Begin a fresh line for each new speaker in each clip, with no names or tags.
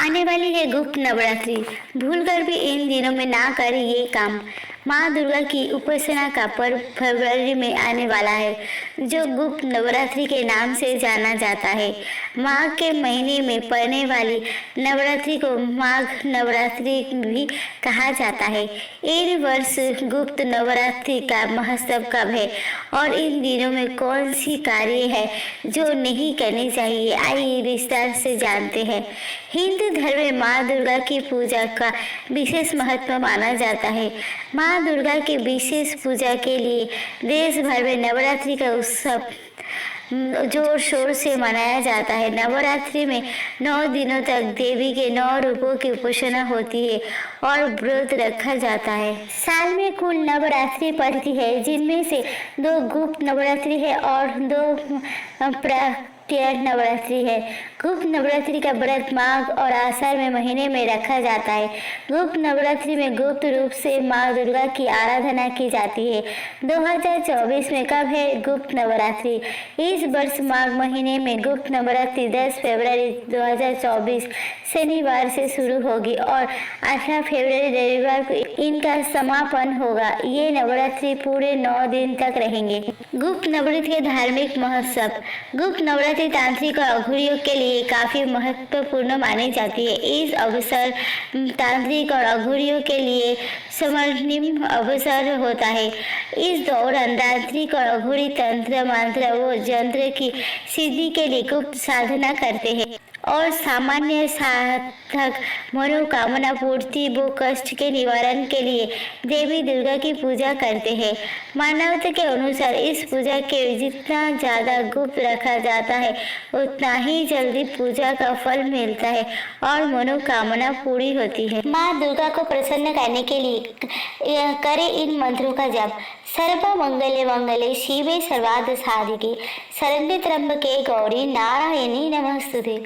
आने वाली है गुप्त नवरात्रि। भूलकर भी इन दिनों में ना करें ये काम। माँ दुर्गा की उपासना का पर्व फरवरी में आने वाला है, जो गुप्त नवरात्रि के नाम से जाना जाता है। माघ के महीने में पड़ने वाली नवरात्रि को माघ नवरात्रि भी कहा जाता है। इन वर्ष गुप्त नवरात्रि का महोत्सव कब है और इन दिनों में कौन सी कार्य है जो नहीं करनी चाहिए, आइए विस्तार से जानते हैं। हिंदू धर्म में माँ दुर्गा की पूजा का विशेष महत्व माना जाता है। माँ दुर्गा की विशेष पूजा के लिए देश भर में नवरात्रि का उत्सव जोर शोर से मनाया जाता है। नवरात्रि में 9 दिनों तक देवी के 9 रूपों की उपासना होती है और व्रत रखा जाता है। साल में कुल नवरात्रि पड़ती है, जिनमें से 2 गुप्त नवरात्रि है और 2 नवरात्रि है। गुप्त नवरात्रि का व्रत माघ और आषाढ़ में महीने में रखा जाता है। गुप्त नवरात्रि में गुप्त रूप से माँ दुर्गा की आराधना की जाती है। 2024 में कब है गुप्त नवरात्रि? इस वर्ष माघ महीने में गुप्त नवरात्रि 10 फरवरी 2024 शनिवार से शुरू होगी और 18 फरवरी रविवार को इनका समापन होगा। ये नवरात्रि पूरे 9 दिन तक रहेंगे। गुप्त नवरात्रि के धार्मिक महोत्सव। गुप्त नवरात्रि तांत्रिक और अघोरियों के लिए काफी महत्वपूर्ण मानी जाती है। इस अवसर तांत्रिक और अघोरियों के लिए स्वर्णिम अवसर होता है। इस दौरान तांत्रिक और अघोरी तंत्र मंत्र व यंत्र की सिद्धि के लिए गुप्त साधना करते हैं और सामान्य साधक मनोकामना पूर्ति व कष्ट के निवारण के लिए देवी दुर्गा की पूजा करते हैं। मान्यता के अनुसार इस पूजा के जितना ज्यादा गुप्त रखा जाता है, उतना ही जल्दी पूजा का फल मिलता है और मनोकामना पूरी होती है। माँ दुर्गा को प्रसन्न करने के लिए करें इन मंत्रों का जप। सर्व मंगले मंगले शिवे सर्वार्थ साधिके शरण्ये त्र्यंबके गौरी नारायणी नमस्तुते।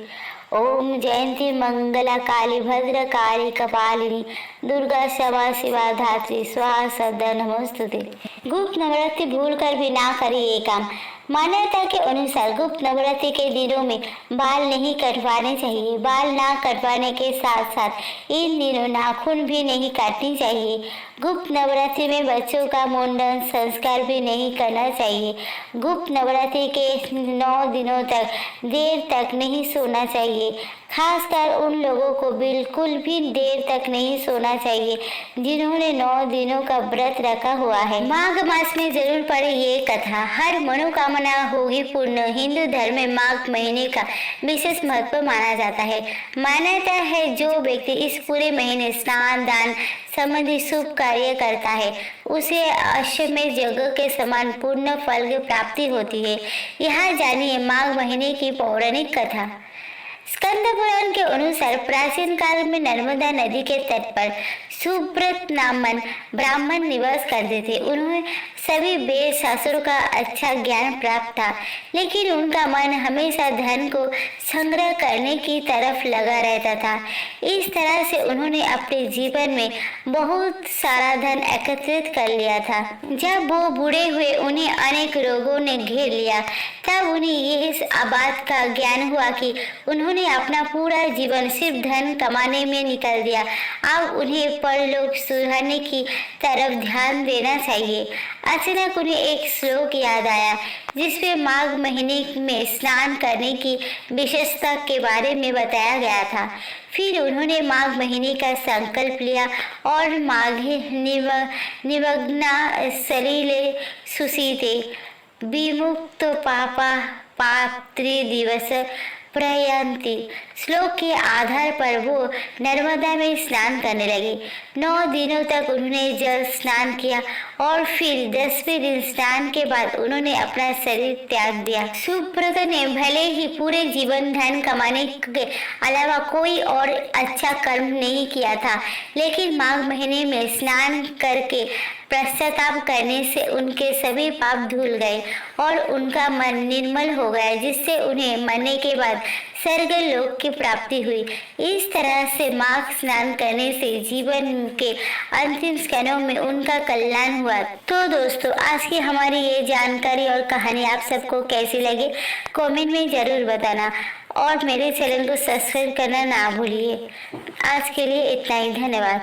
ओम जयंती मंगला काली भद्र काली कपालिनी दुर्गा क्षमा शिवा धात्री स्वाहा सदा नमस्तुते। गुप्त नवरात्रि भूल कर भी ना करें ये काम। मान्यता के अनुसार गुप्त नवरात्रि के दिनों में बाल नहीं कटवाने चाहिए। बाल ना कटवाने के साथ साथ इन दिनों नाखून भी नहीं काटनी चाहिए। गुप्त नवरात्रि में बच्चों का मुंडन संस्कार भी नहीं करना चाहिए। गुप्त नवरात्रि के 9 दिनों तक देर तक नहीं सोना चाहिए। खासकर उन लोगों को बिल्कुल भी देर तक नहीं सोना चाहिए जिन्होंने 9 दिनों का व्रत रखा हुआ है। माघ मास में जरूर पढ़े ये कथा, हर मनोकामना होगी पूर्ण। हिंदू धर्म में माघ महीने का विशेष महत्व माना जाता है। मान्यता है जो व्यक्ति इस पूरे महीने स्नान दान संबंधी शुभ कार्य करता है, उसे अश्वमेध यज्ञ के समान पूर्ण फल की प्राप्ति होती है। यहाँ जानिए माघ महीने की पौराणिक कथा। स्कंद पुराण के अनुसार प्राचीन काल में नर्मदा नदी के तट पर सुब्रत नामन ब्राह्मण निवास करते थे। उन्हें सभी वेद शास्त्रों का अच्छा ज्ञान प्राप्त था, लेकिन उनका मन हमेशा धन को संग्रह करने की तरफ लगा रहता था। इस तरह से उन्होंने अपने जीवन में बहुत सारा धन एकत्रित कर लिया था। जब वो बूढ़े हुए, उन्हें अनेक रोगों ने घेर लिया। तब उन्हें ये बात का ज्ञान हुआ कि उन्होंने अपना पूरा जीवन सिर्फ धन कमाने में निकाल दिया। अब उन्हें परलोक सुधारने की तरफ ध्यान देना चाहिए। अचानक उन्हें एक श्लोक याद आया जिसमें माघ महीने में स्नान करने की विशेषता के बारे में बताया गया था। फिर उन्होंने माघ महीने का संकल्प लिया और माघे निमग्ना सलिले सुशीते विमुक्त पापा पात्री दिवस प्रयंती श्लोक के आधार पर वो नर्मदा में स्नान करने लगे। 9 दिनों तक उन्होंने जल स्नान किया और फिर 10वें दिन स्नान के बाद उन्होंने अपना शरीर त्याग दिया। सुब्रत ने भले ही पूरे जीवन धन कमाने के अलावा कोई और अच्छा कर्म नहीं किया था, लेकिन माघ महीने में स्नान करके पश्चाताप करने से उनके सभी पाप धुल गए और उनका मन निर्मल हो गया, जिससे उन्हें मरने के बाद स्वर्ग लोक की प्राप्ति हुई। इस तरह से माघ स्नान करने से जीवन के अंतिम क्षणों में उनका कल्याण हुआ। तो दोस्तों, आज की हमारी ये जानकारी और कहानी आप सबको कैसी लगी कमेंट में जरूर बताना और मेरे चैनल को सब्सक्राइब करना ना भूलिए। आज के लिए इतना ही, धन्यवाद।